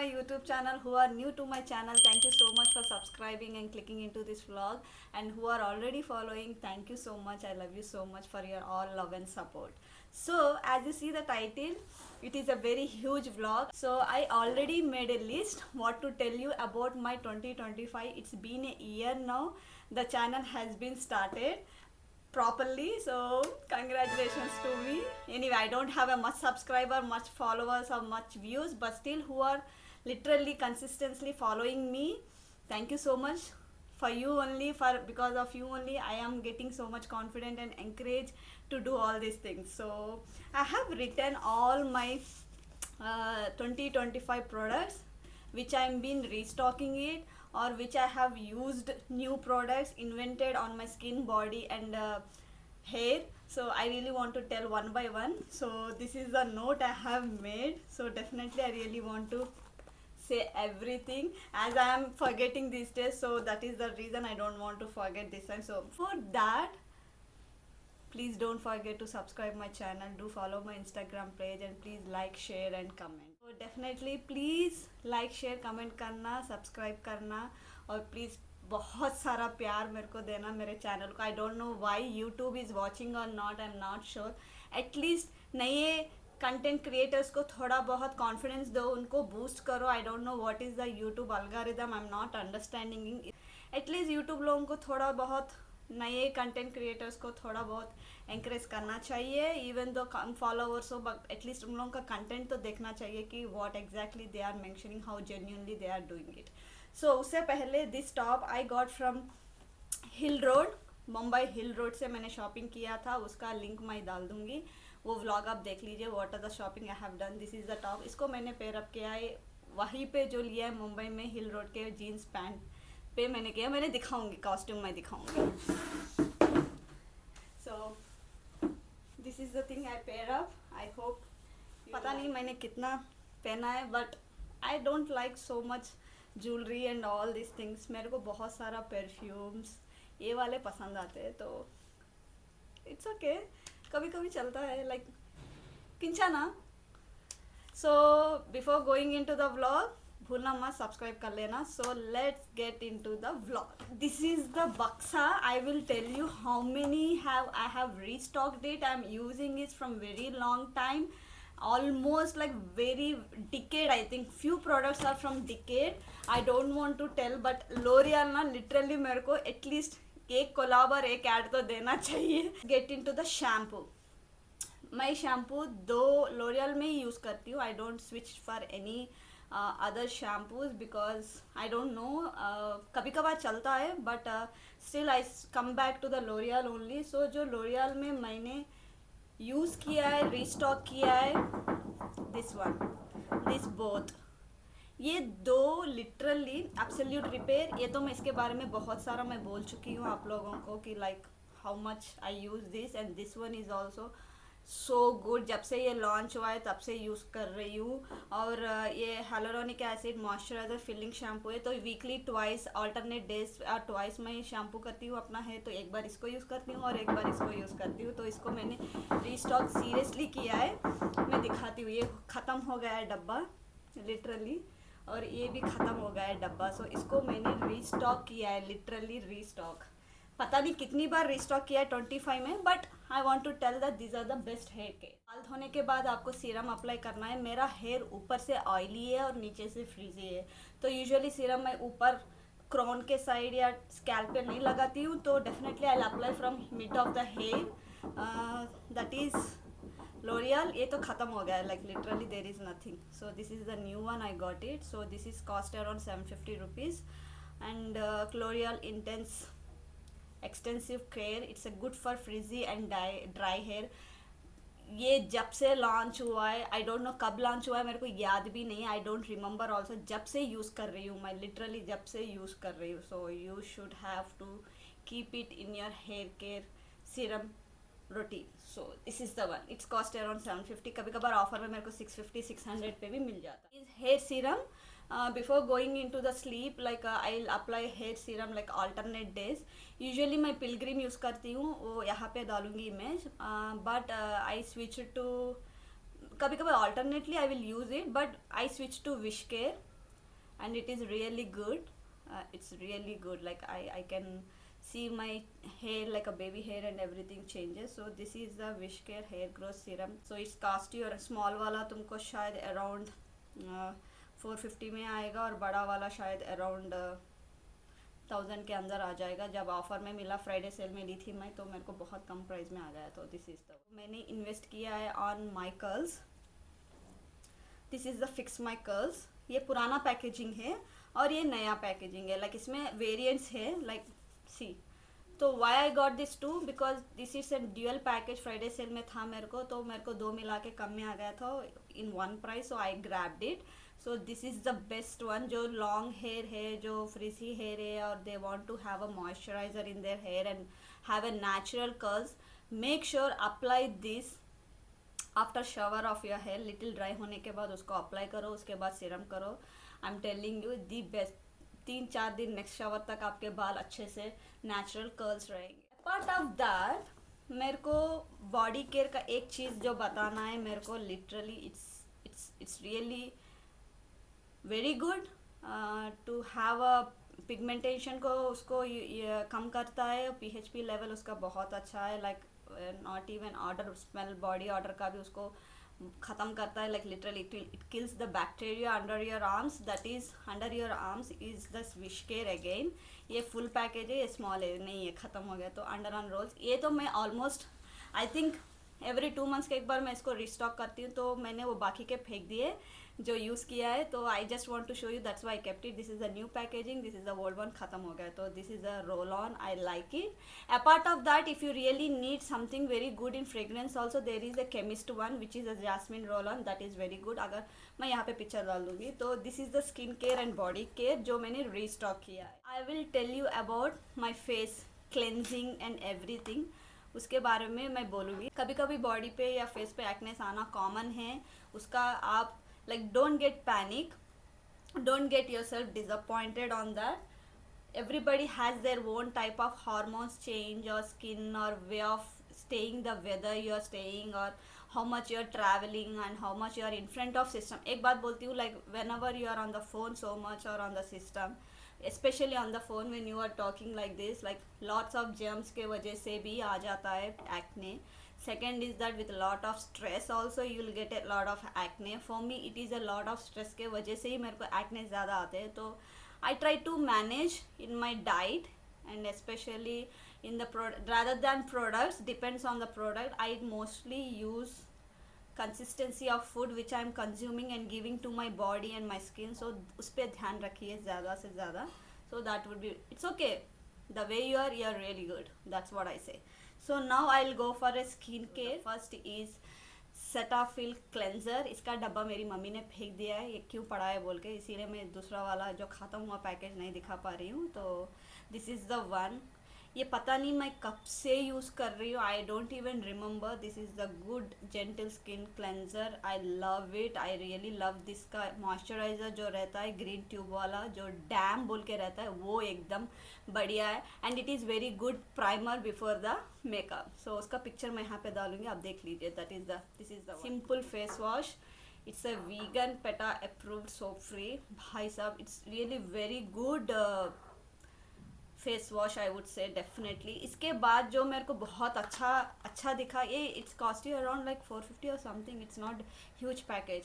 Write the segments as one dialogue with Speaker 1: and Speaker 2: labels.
Speaker 1: my YouTube channel, who are new to my channel, thank you so much for subscribing and clicking into this vlog. And who are already following, thank you so much. I love you so much for your all love and support. So as you see the title, it is a very huge vlog. So I already made a list what to tell you about my 2025. It's been a year now. The channel has been started properly, so congratulations to me. Anyway, I don't have a much subscriber, much followers or much views, but still who are literally consistently following me, thank you so much. For you only, for because of you only, I am getting so much confident and encouraged to do all these things. So I have written all my 2025 products which I'm been restocking it, or which I have used new products invented on my skin, body and hair. So I really want to tell one by one. So this is the note I have made. So definitely I really want to say everything as I am forgetting these days. So that is the reason I don't want to forget this time. So for that, please don't forget to subscribe my channel, do follow my Instagram page and please like, share and comment. So definitely please like, share, comment करना, subscribe करना और please बहुत सारा प्यार मेरे को देना मेरे चैनल को. I don't know why YouTube is watching और not, I am not sure. At least नए कंटेंट क्रिएटर्स को थोड़ा बहुत कॉन्फिडेंस दो, उनको बूस्ट करो. I don't know what is the YouTube algorithm, I am not understanding. At least YouTube लोगों को थोड़ा बहुत नए कंटेंट क्रिएटर्स को थोड़ा बहुत एंकरेज करना चाहिए. इवन दो कम फॉलोवर्स हो, बट एटलीस्ट उन लोगों का कंटेंट तो देखना चाहिए कि what exactly they are mentioning, how genuinely they are doing it. So उससे पहले this top I got from Hill Road, Mumbai Hill Road से मैंने शॉपिंग किया था. उसका लिंक मैं डाल दूंगी, वो व्लॉग आप देख लीजिए. What are the shopping I have done. This is the top. इसको मैंने पेयर अप किया है वहीं पे जो लिया है मुंबई में हिल रोड के जीन्स पैंट पे मैंने किया. मैंने दिखाऊंगी कॉस्ट्यूम, मैं दिखाऊंगी. सो this is the thing I pair up. I hope, पता नहीं मैंने कितना पहना है, but I don't like so much jewellery and all this things. मेरे को बहुत सारा परफ्यूम्स ये वाले पसंद आते हैं, तो इट्स ओके, कभी कभी चलता है, लाइक किंचाना. So before going in to the vlog, भूलना मत सब्सक्राइब कर लेना. So let's get in to the vlog. This is the बक्सा. I will tell you how many have I have restocked it. I am using it from very long time, almost like very decade. I think few products are from decade. I don't want to tell, but L'Oreal ना literally मेरे को at least एक कोलाब और एक add तो देना चाहिए. Get into the shampoo. मैं शैम्पू दो L'Oreal में ही यूज़ करती हूँ. I don't switch for any other shampoos because I don't know, कभी कभार चलता है, but still I come back to the L'Oreal only. So जो L'Oreal में मैंने यूज़ किया है, रीस्टॉक किया है, दिस वन, दिस बोथ, ये दो लिटरली एब्सोल्यूट रिपेयर. ये तो मैं इसके बारे में बहुत सारा मैं बोल चुकी हूँ आप लोगों को कि like how much I use this. And this one is also so good. जब से ये लॉन्च हुआ है तब से यूज़ कर रही हूँ. और ये hyaluronic acid moisturiser filling shampoo है, तो weekly twice, alternate days twice मैं शैम्पू करती हूँ अपना है. तो एक बार इसको यूज़ करती हूँ और एक बार इसको यूज़ करती हूँ. तो इसको मैंने रीस्टॉक सीरियसली किया है. मैं दिखाती हूँ. ये ख़त्म हो गया है डब्बा लिटरली, और ये भी ख़त्म हो गया है डब्बा. सो इसको मैंने रीस्टॉक किया है, लिटरली रीस्टॉक. पता नहीं कितनी बार रीस्टॉक किया है 25 में, but I want to tell that this are the best hair care. बाल धोने के बाद आपको सीरम अप्लाई करना है. मेरा हेयर ऊपर से ऑयली है और नीचे से फ्रीजी है, तो यूजुअली सीरम मैं ऊपर क्राउन के साइड या स्कैल्प पे नहीं लगाती हूँ. तो definitely I apply from mid of the hair. That is L'Oreal. ये तो ख़त्म हो गया है, like literally there is nothing. So this is the new one, I got it. So this is cost around 750 rupees. And L'Oreal Intense extensive care. It's a good for frizzy and dry hair. ये जब से launch हुआ है, I don't know कब launch हुआ है, मेरे को याद भी नहीं. I don't remember also. जब से यूज़ कर रही हूँ मैं, लिटरली जब से यूज़ कर रही हूँ. So you should have to keep it in your hair care serum routine. So this is the one. It's cost around 750. कभी कभार ऑफर में मेरे को 650 600 पे भी मिल जाता है. Hair serum, before going into the sleep, like I'll apply hair serum like alternate days. usually मैं pilgrim यूज़ करती हूँ, वो यहाँ पे डालूंगी image. but I switch to, कभी कभी alternately I will use it, but I switch to wish care. and it is really good. It's really good, like I can see my hair like a baby hair and everything changes. So this is the wish care hair growth serum. So it's cost you, small वाला तुमको शायद around 450 में आएगा, और बड़ा वाला शायद around 1000 के अंदर आ जाएगा. जब ऑफर में मिला, फ्राइडे सेल में ली थी मैं, तो मेरे को बहुत कम प्राइस में आ गया. तो दिस इज़ द, मैंने इन्वेस्ट किया है on my curls. This is the fix my curls. ये पुराना पैकेजिंग है और ये नया पैकेजिंग है. लाइक इसमें वेरिएंट्स है, लाइक सी. तो why I got this too, because this is a dual package. Friday sale में था मेरे को, तो मेरे को दो मिला के कम में आ गया था in one price. So I grabbed it. So this is the best one. जो लॉन्ग हेयर है, जो फ्रीजी हेयर है, और they want to have a moisturiser in their hair and have a natural curls, make sure apply this after shower of your hair. Little dry होने के बाद उसको apply करो, उसके बाद सीरम करो. I am telling you the best. 3-4 दिन next shower तक आपके बाल अच्छे से नेचुरल कर्ल्स रहेंगे. पार्ट ऑफ दैट, मेरे को बॉडी केयर का एक चीज़ जो बताना है मेरे को, literally it's really very good to have a pigmentation को, उसको कम करता है. पीएचपी लेवल उसका बहुत अच्छा है. Like not even order smell, body order का भी उसको ख़त्म करता है. Like literally it kills the bacteria under your arms. That is under your arms is the wish care again. ये फुल पैकेज है, ये स्मॉल है, नहीं है, ख़त्म हो गया. तो अंडर ऑन रोल्स, ये तो मैं almost I think every 2 months के एक बार मैं इसको रिस्टॉक करती हूँ. तो मैंने वो बाकी के फेंक दिए जो यूज़ किया है. तो I just want to show you, that's why I kept it. This is the new packaging, this is the old one, ख़त्म हो गया. तो this is the roll on, I like it. Apart of that, if you really need something very good in fragrance also, there is a chemist one which is a jasmine roll on. That is very good. अगर मैं यहाँ पे picture डाल दूँगी. तो this is the skin care and body care जो मैंने restock किया है. I will tell you about my face cleansing and everything. उसके बारे में मैं बोलूँगी. कभी कभी बॉडी पे या फेस पे एक्नेस आना कॉमन है. उसका आप like don't get panic, don't get yourself disappointed on that. Everybody has their own type of hormones change or skin or way of staying, the weather you are staying or how much you are traveling and how much you are in front of system. एक बात बोलती हूँ, like whenever you are on the phone so much or on the system, especially on the phone when you are talking like this, like lots of germs के वजह से भी आ जाता है acne. Second is that with a lot of stress also you will get a lot of acne. For me it is a lot of stress के वजह से ही मेरे को acne ज़्यादा आते हैं. तो I try to manage in my diet and especially in the product rather than products, depends on the product. I mostly use consistency of food which I am consuming and giving to my body and my skin. So उस पर ध्यान रखिए ज़्यादा से ज़्यादा. So that would be, it's okay. The way you are really good. That's what I say. So now I'll go for a skin care. First is Cetaphil cleanser. इसका डब्बा मेरी मम्मी ने फेंक दिया है, ये क्यों पड़ा है बोल के, इसीलिए मैं दूसरा वाला जो ख़त्म हुआ पैकेज नहीं दिखा पा रही हूँ. तो दिस इज़ द वन. ये पता नहीं मैं कब से यूज़ कर रही हूँ, I don't even remember. This is the good gentle skin cleanser. I love it, I really love this. का मॉइस्चराइज़र जो रहता है ग्रीन ट्यूब वाला, जो डैम बोल के रहता है, वो एकदम बढ़िया है. And it is very good primer before the makeup. So उसका पिक्चर मैं यहाँ पे डालूंगी, आप देख लीजिए. That is the, this is the simple face wash. It's a vegan PETA approved soap free. भाई साहब, it's really very good face wash, I would say definitely. इसके बाद जो मेरे को बहुत अच्छा दिखा, ये it's cost you around like 450 और something. It's not huge package.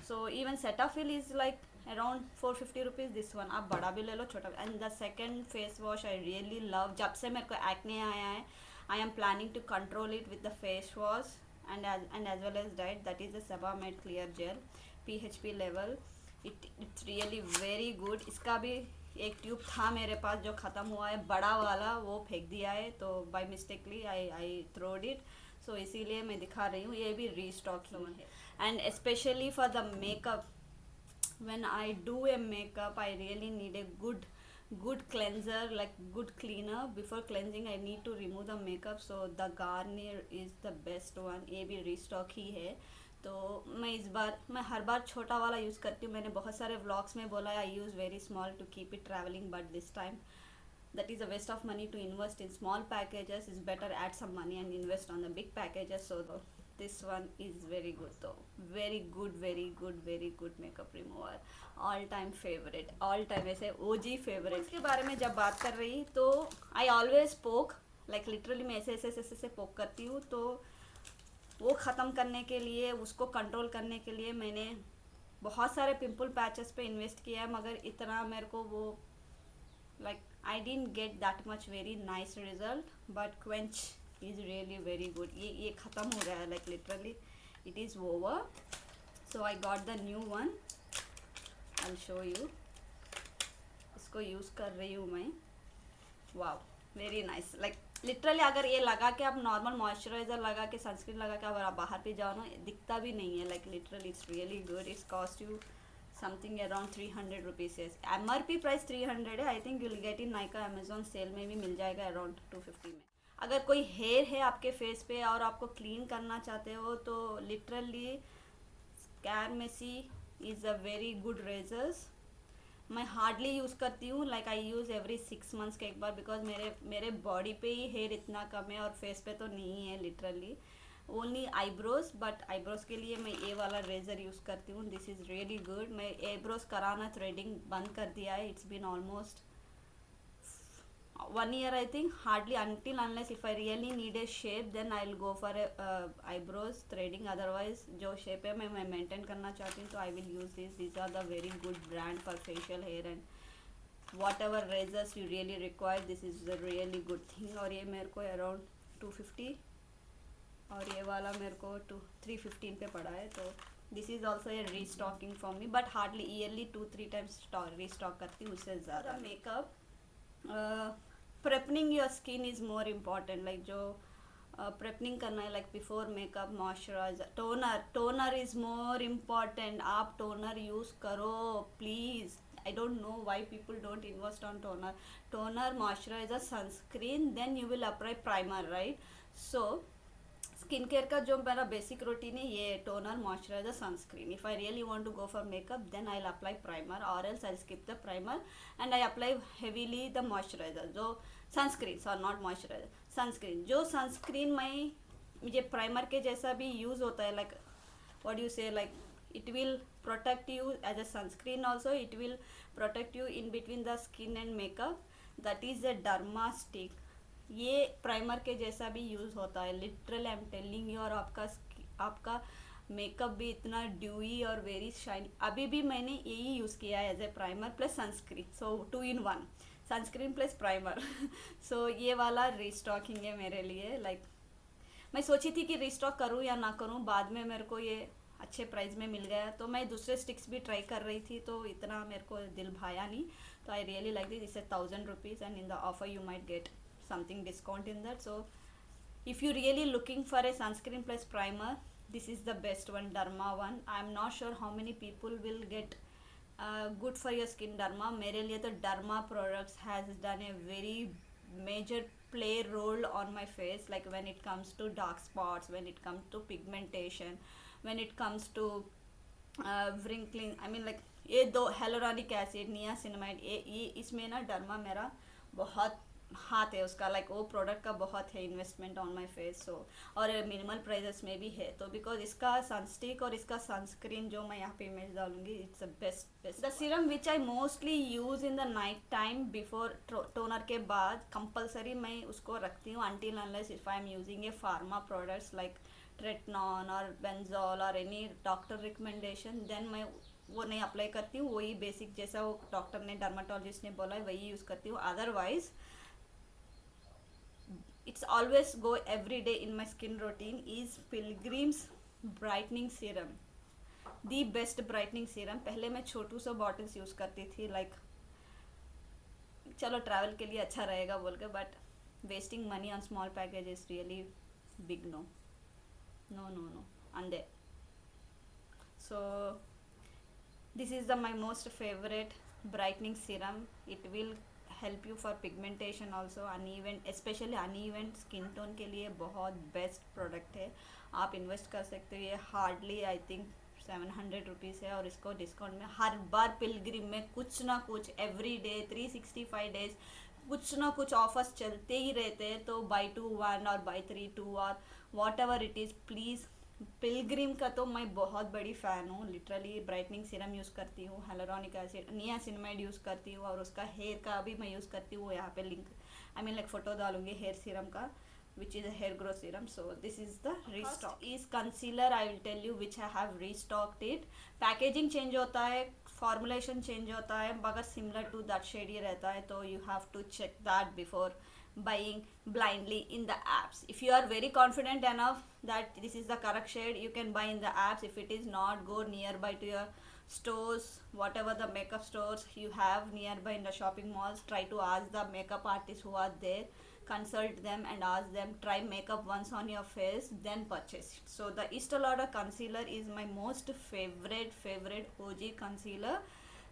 Speaker 1: So even Cetaphil is like around 450 rupees. This one आप बड़ा भी ले लो, छोटा भी. And the second face wash I really love. जब से मेरे को एक्ने आया है, I am planning to control it with the face wash and as well as diet. That is the Sebamed Clear Gel, PHP level. It's really very good. इसका भी एक tube था मेरे पास जो ख़त्म हुआ है, बड़ा वाला, वो फेंक दिया है. तो by mistakenly I throwed it. So इसीलिए मैं दिखा रही हूँ, ये भी रीस्टॉक है. And specially for the makeup, when I do a makeup, I really need a good cleanser, like good cleaner. Before cleansing I need to remove the makeup. So the Garnier is the best one. ये भी restock ही है. तो मैं हर बार छोटा वाला use करती हूँ. मैंने बहुत सारे व्लॉग्स में बोला है I use very small to keep it traveling, but this time that is a waste of money to invest in small packages. It's better add some money and invest on the big packages. So this one is very good, तो very good very good very good makeup remover, all time favourite, all time ऐसे OG favourite. इसके बारे में जब बात कर रही तो आई ऑलवेज पोक, लाइक लिटरली मैं ऐसे ऐसे ऐसे ऐसे पोक करती हूँ। तो वो ख़त्म करने के लिए, उसको कंट्रोल करने के लिए मैंने बहुत सारे पिंपल पैचेस पे इन्वेस्ट किया है, मगर इतना मेरे को वो like I didn't get that much very nice result, but quench is really very good. ये ख़त्म हो गया है, like literally it is over. So I got the new one, I'll show you. इसको यूज़ कर रही हूँ मैं। Wow, very nice. Like literally अगर ये लगा के आप नॉर्मल मॉइस्चराइज़र लगा के, सनस्क्रीन लगा के अगर आप बाहर भी जाओ ना, दिखता भी नहीं है। Like literally it's really good. It's cost you something around 300 rupees है। MRP प्राइस 300 है। I think you will get in Nykaa Amazon sale में भी मिल जाएगा अराउंड 250 में। अगर कोई हेयर है आपके फेस पे और आपको क्लीन करना चाहते हो तो लिटरली स्कैरमेसी is a very good razors. मैं हार्डली यूज़ करती हूँ, like I use every 6 months के एक बार, बिकॉज मेरे बॉडी पे ही हेयर इतना कम है और फेस पे तो नहीं है लिटरली, ओनली आईब्रोज। बट आईब्रोज के लिए मैं ये वाला रेजर यूज़ करती हूँ। This is really good. मैं आईब्रोज कराना, थ्रेडिंग बंद कर दिया है। It's been almost 1 year I think, hardly, until unless if I really need a shape then I'll go for a eyebrows threading. Otherwise जो shape है मैं maintain करना चाहती हूँ तो I will use this. These are the very good brand for facial hair and whatever razors you really require. This is a really good thing. और ये मेरे को around 250 और ये वाला मेरे को 315 पे पड़ा है। तो this is also a restocking for me, but hardly yearly 2-3 times restock करती हूँ, उससे ज़्यादा। Makeup prepping your skin is more important. Like जो प्रेपनिंग करना है, like before makeup moisturiser, toner is more important. आप टोनर यूज़ करो please. I don't know why people don't invest on toner, moisturiser, sunscreen, then you will apply primer, right? So skin care का जो मेरा basic routine है, ये toner, moisturiser, sunscreen. If I really want to go for makeup then I will apply primer, और else I skip the primer and I apply heavily the moisturiser, जो sunscreen, और not moisturiser, sunscreen. जो sunscreen में मुझे primer के जैसा भी use होता है, like what you say, like it will protect you as a sunscreen also, it will protect you in between the skin and makeup, that is a derma stick. ये primer के जैसा भी use होता है literally, I am telling you. और आपका makeup भी इतना ड्यूई और वेरी शाइन। अभी भी मैंने यही यूज़ किया है as a primer plus sunscreen, so 2 in 1, sunscreen plus primer. So ये वाला रीस्टॉकिंग है मेरे लिए। लाइक मैं सोची थी कि रीस्टॉक करूँ या ना करूँ, बाद में मेरे को ये अच्छे प्राइस में मिल गया। तो मैं दूसरे स्टिक्स भी ट्राई कर रही थी तो इतना मेरे को दिल भाया नहीं। तो I really like this. It's 1000 rupees and in the offer you might get something discount in that. So if you really looking for a sunscreen plus primer, this is the best one, derma one. I'm not sure how many people will get good for your skin derma. मेरे लिए तो derma products has done a very major play role on my face, like when it comes to dark spots, when it comes to pigmentation, when it comes to wrinkling. I mean like ये दो hyaluronic acid, niacinamide, ये इसमें ना derma मेरा बहुत हाथ है उसका। लाइक वो प्रोडक्ट का बहुत है इन्वेस्टमेंट ऑन माय फेस। सो और मिनिमल प्राइजेस में भी है। तो बिकॉज इसका सनस्टिक और इसका सनस्क्रीन जो मैं यहाँ पे इमेज डालूंगी, it's the best. The serum which I mostly use in the night time before toner के बाद कंपलसरी मैं उसको रखती हूँ, until unless if I am using a pharma products like tretinoin और बेंजोल और एनी डॉक्टर रिकमेंडेशन, देन मैं वो नहीं अप्लाई करती हूँ। वही बेसिक जैसा वो डॉक्टर ने, डर्माटोलॉजिस्ट ने बोला है वही यूज़ करती हूँ। Otherwise it's always go every day in my skin routine is Pilgrim's brightening serum, the best brightening serum. पहले मैं छोटू सा बॉटल्स यूज़ करती थी, लाइक चलो ट्रैवल के लिए अच्छा रहेगा बोल के, but wasting money on small package is really big no no no no अंडे। So this is the my most favorite brightening serum. It will help you for pigmentation also, uneven, especially uneven skin tone के लिए बहुत best product है। आप invest कर सकते हो। ये हार्डली आई थिंक 700 रुपीज़ है और इसको डिस्काउंट में हर बार पिलग्रिम में कुछ ना कुछ एवरी डे 365 डेज कुछ ना कुछ ऑफर्स चलते ही रहते हैं। तो बाई 2 1 और बाई 3 2 और what ever it is, please Pilgrim का तो मैं बहुत बड़ी फ़ैन हूँ, लिटरली ब्राइटनिंग सीरम यूज़ करती हूँ, हेलोरॉनिक एसिड नियासिनामाइड यूज़ करती हूँ, और उसका हेयर का भी मैं यूज़ करती हूँ। यहाँ पे link I mean like photo डालूंगी हेयर सीरम का, which is a hair growth serum. So this is the restock. First is concealer. I will tell you which I have restocked it. Packaging change होता है, formulation change होता है, मगर similar to that shade ही रहता है, तो you have to check that before buying blindly in the apps. If you are very confident enough that this is the correct shade, you can buy in the apps. If it is not, go nearby to your stores, whatever the makeup stores you have nearby in the shopping malls. Try to ask the makeup artists who are there, consult them and ask them, try makeup once on your face, then purchase it. So the Estee Lauder concealer is my most favorite OG concealer.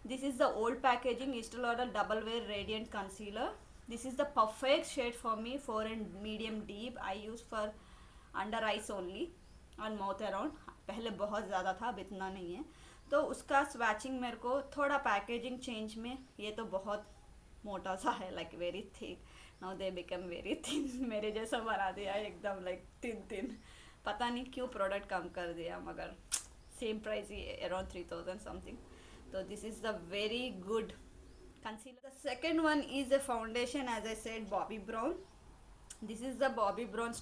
Speaker 1: This is the old packaging Estee Lauder double wear radiant concealer. This is the perfect shade for me, for and medium deep. I use for under eyes only और mouth around. पहले बहुत ज़्यादा था, अब इतना नहीं है. तो उसका स्वैचिंग मेरे को थोड़ा पैकेजिंग चेंज में, ये तो बहुत मोटा सा है, like very thick. Now they become very thin. मेरे जैसा बना दिया है एकदम, लाइक थिन. पता नहीं क्यों प्रोडक्ट कम कर दिया, मगर सेम प्राइस ही अराउंड 3000 समथिंग. तो this is the very good concealer. The second one is a foundation, as I said, Bobbi Brown. This is the Bobbi Brown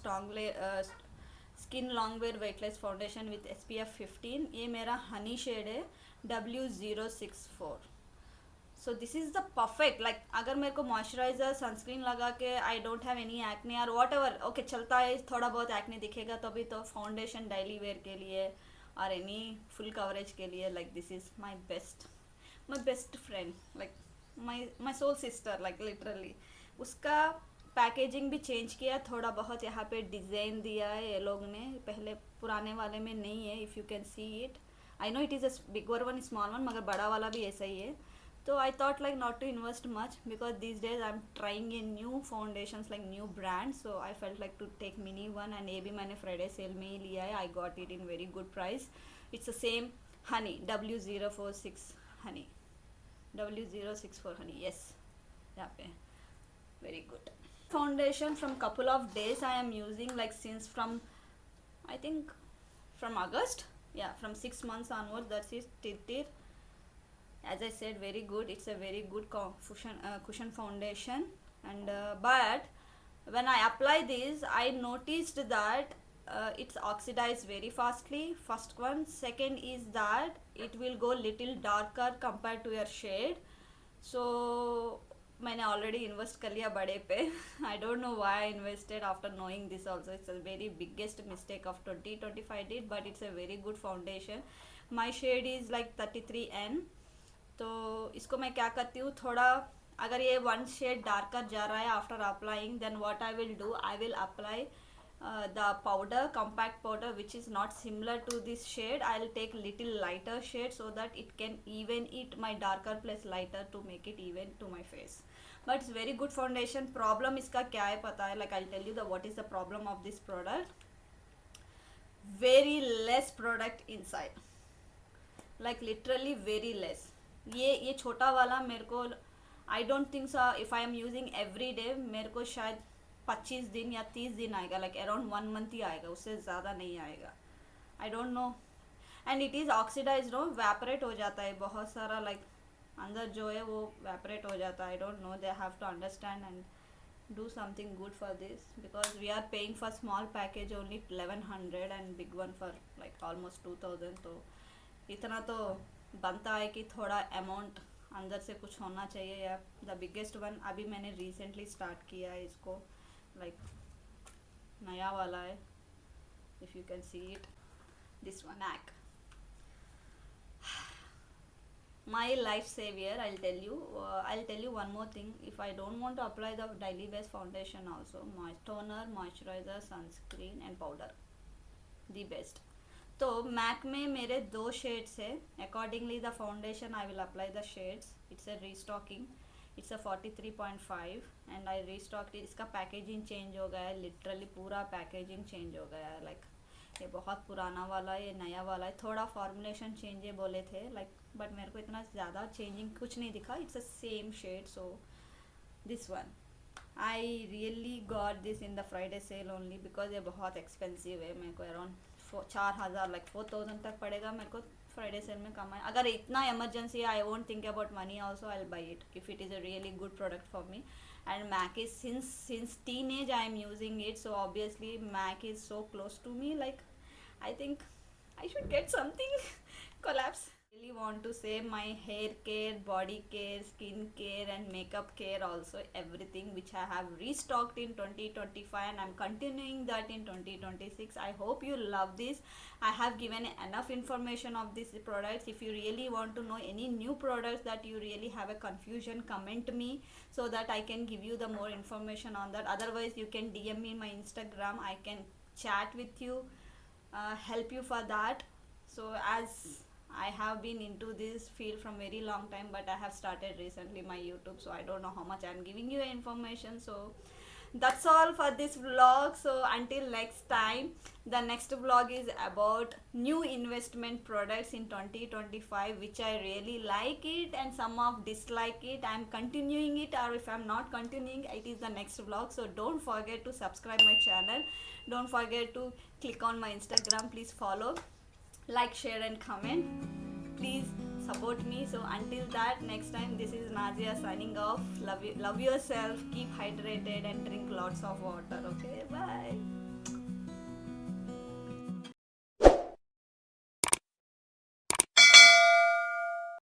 Speaker 1: Skin Longwear Weightless Foundation with SPF 15. ये मेरा Honey shade है, W064. So this is the perfect, like अगर मेरे को moisturiser sunscreen लगा के I don't have any acne और what ever, okay चलता है, थोड़ा बहुत एक्ने दिखेगा तो भी, तो फाउंडेशन डेली वेयर के लिए और एनी फुल कवरेज के लिए, like this is my best friend, like my soul sister, like literally. उसका पैकेजिंग भी चेंज किया थोड़ा बहुत, यहाँ पे डिज़ाइन दिया है ये लोग ने, पहले पुराने वाले में नहीं है. If you can see it, I know it is a bigger one, small one, मगर बड़ा वाला भी ऐसा ही है. So I thought like not to invest much, because these days I'm trying in new foundations, like new brands. So I felt like to take mini one, and ये भी मैंने Friday sale में ही लिया है. I got it in very good price. It's the same honey, W046 honey, W064 honey. Yes, यहाँ पे very good. Foundation from couple of days I am using, like since from I think from August, yeah, from 6 months onwards. That is Titir. As I said, very good. It's a very good cushion foundation, and but when I apply this, I noticed that it's oxidized very fastly. First one. Second is that it will go little darker compared to your shade. So मैंने already invest कर लिया बड़े पे. I don't know why I invested after knowing this also. It's a very biggest mistake of 2025 did, but it's a very good foundation. My shade is like 33N. तो इसको मैं क्या करती हूँ, थोड़ा अगर ये वन शेड डार्कर जा रहा है after applying, then what I will do, I will apply the powder, compact powder which is not similar to this shade. I will take little lighter shade so that it can even it my darker plus lighter to make it even to my face. But it's very good foundation. Problem इसका क्या है पता है, like I tell you the what is the problem of this product. Very less product inside, like literally very less. ये छोटा वाला मेरे को, I don't think so if I am using every day, मेरे को शायद 25 दिन या 30 दिन आएगा, लाइक अराउंड 1 मंथ ही आएगा, उससे ज़्यादा नहीं आएगा. I don't know. And it is oxidise, no evaporate हो जाता है बहुत सारा, लाइक अंदर जो है वो वैपरेट हो जाता है. I don't know, they have to understand and do something good for this, because we are paying for small package only 1100 and big one for like almost 2000. तो इतना तो बनता है कि थोड़ा अमाउंट अंदर से कुछ होना चाहिए. या द बिगेस्ट वन अभी मैंने रिसेंटली स्टार्ट किया है इसको, लाइक नया वाला है. If you can see it, this one MAC, my life savior. I'll tell you one more thing. If I don't want to apply the daily base foundation also, toner, moisturizer, sunscreen and powder, the best. तो MAC में मेरे 2 shades है. Accordingly the foundation I will apply the shades. It's a restocking, it's a 43.5 and I restock. इसका packaging change हो गया है, literally पूरा packaging change हो गया है. लाइक ये बहुत पुराना वाला है, ये नया वाला है. थोड़ा फॉर्मुलेशन चेंज है बोले थे, लाइक बट मेरे को इतना ज़्यादा चेंजिंग कुछ नहीं दिखा. It's a same shade. So this one I really got this in the Friday sale only, because ये बहुत एक्सपेंसिव है. मेरे को अराउंड 4,000 लाइक 4,000 तक पड़ेगा मेरे को फ्राइडे सेल में कमाए. अगर इतना emergency I won't think about money also, I will by it if it is a really good product for me. And Mac is since teenage I am using it, so obviously Mac is so close to me. Like I think I should get something. Collapse. Really want to say my hair care, body care, skin care and makeup care also, everything which I have restocked in 2025 and I'm continuing that in 2026. I hope you love this. I have given enough information of these products. If you really want to know any new products that you really have a confusion, comment me so that I can give you the more information on that. Otherwise you can DM me my Instagram, I can chat with you, help you for that. So as I have been into this field from very long time, but I have started recently my YouTube, so I don't know how much I'm giving you information. So that's all for this vlog. So until next time, the next vlog is about new investment products in 2025 which I really like it and some of dislike it. I'm continuing it, or if I'm not continuing, it is the next vlog. So don't forget to subscribe my channel, don't forget to click on my Instagram, please follow, like, share and comment. Please support me. So until that, next time, this is Nazia signing off. Love you, love yourself, keep hydrated and drink lots of water. Okay, bye.